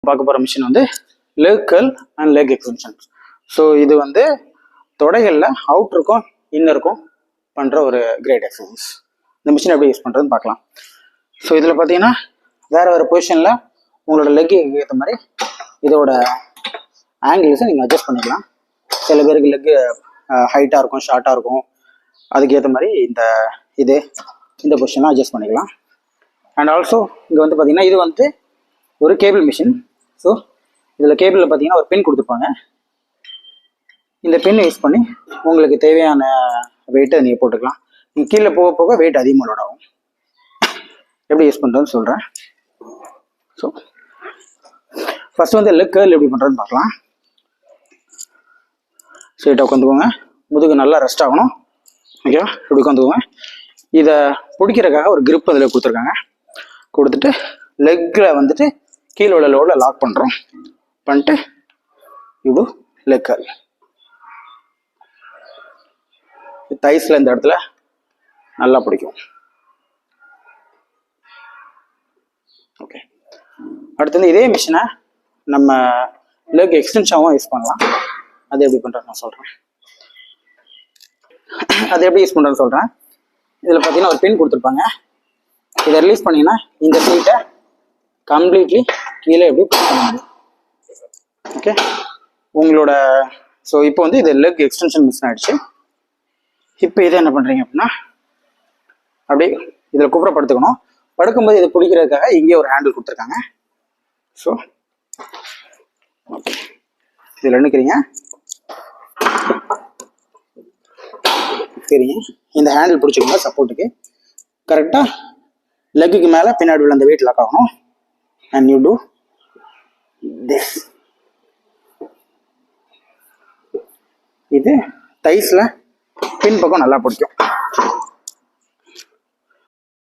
பார்க்க போகிற மிஷின் வந்து leg curl and leg extension. So இது வந்து தொடைகளில் அவுட்டருக்கும் இன்னருக்கும் பண்ணுற ஒரு கிரேட் எக்ஸசைஸ். இந்த மிஷின் எப்படி யூஸ் பண்ணுறதுன்னு பார்க்கலாம். ஸோ இதில் பார்த்தீங்கன்னா வேறு பொசிஷனில் உங்களோட லெக்கு ஏற்ற மாதிரி இதோட ஆங்கிள்ஸை நீங்கள் அட்ஜஸ்ட் பண்ணிக்கலாம். சில பேருக்கு லெக்கு ஹைட்டாக இருக்கும், ஷார்ட்டாக இருக்கும். அதுக்கேற்ற மாதிரி இந்த பொசிஷன்லாம் அட்ஜஸ்ட் பண்ணிக்கலாம். அண்ட் ஆல்சோ இங்கே வந்து பார்த்தீங்கன்னா இது வந்து ஒரு கேபிள் மிஷின். ஸோ இதில் கேபிளில் பார்த்தீங்கன்னா ஒரு பின் கொடுத்துருப்பாங்க. இந்த பின் யூஸ் பண்ணி உங்களுக்கு தேவையான வெயிட்டை நீங்கள் போட்டுக்கலாம். நீங்கள் கீழே போக போக வெயிட் அதிகமாக லோட் ஆகும். எப்படி யூஸ் பண்ணுறதுன்னு சொல்கிறேன். ஸோ ஃபஸ்ட்டு வந்து லெக் கர்ல் எப்படி பண்ணுறதுன்னு பார்க்கலாம். ஸ்ட்ரெயிட்டாக உட்காந்துக்கோங்க. முதுகு நல்லா ரெஸ்ட் ஆகணும். ஓகேவா? இப்படி உட்காந்துக்கோங்க. இதை பிடிக்கிறதுக்காக ஒரு கிரிப் அதில் கொடுத்துருக்காங்க. கொடுத்துட்டு லெக்கில் வந்துட்டு கீழே உள்ள லோடில் லாக் பண்ணுறோம். பண்ணிட்டு இப்படி லெக் கர்ல். தைஸில் இந்த இடத்துல நல்லா பிடிக்கும். ஓகே. அடுத்து வந்து இதே மிஷினை நம்ம லெக் எக்ஸ்டென்ஷனாகவும் யூஸ் பண்ணலாம். அது எப்படி பண்ணுறது நான் சொல்கிறேன். அது எப்படி யூஸ் பண்ணுறதுன்னு சொல்கிறேன். இதில் பார்த்தீங்கன்னா ஒரு பின் கொடுத்துருப்பாங்க. இதை ரிலீஸ் பண்ணிங்கன்னா இந்த சீட்டை கம்ப்ளீட்லி கீழே எப்படி புஷ் பண்ண முடியும். ஓகே. உங்களோட ஸோ இப்போ வந்து இது லெக் எக்ஸ்டென்ஷன் மிஷின் ஆகிடுச்சு. இப்போ இதை என்ன பண்ணுறீங்க அப்படின்னா அப்படியே இதில் குப்புறப்படுத்துக்கணும். படுக்கும்போது இதை பிடிக்கிறதுக்காக இங்கே ஒரு ஹேண்டில் கொடுத்துருக்காங்க. ஸோ ஓகே, இதில் நினைக்கிறீங்க. சரிங்க, இந்த ஹேண்டில் பிடிச்சிக்கோங்க சப்போர்ட்டுக்கு. கரெக்டாக லெக்குக்கு மேலே பின்னாடி உள்ள அந்த வெயிட் லாக் ஆகணும். And you do this. இது தைஸில் பின் பக்கம் நல்லா பிடிக்கும்.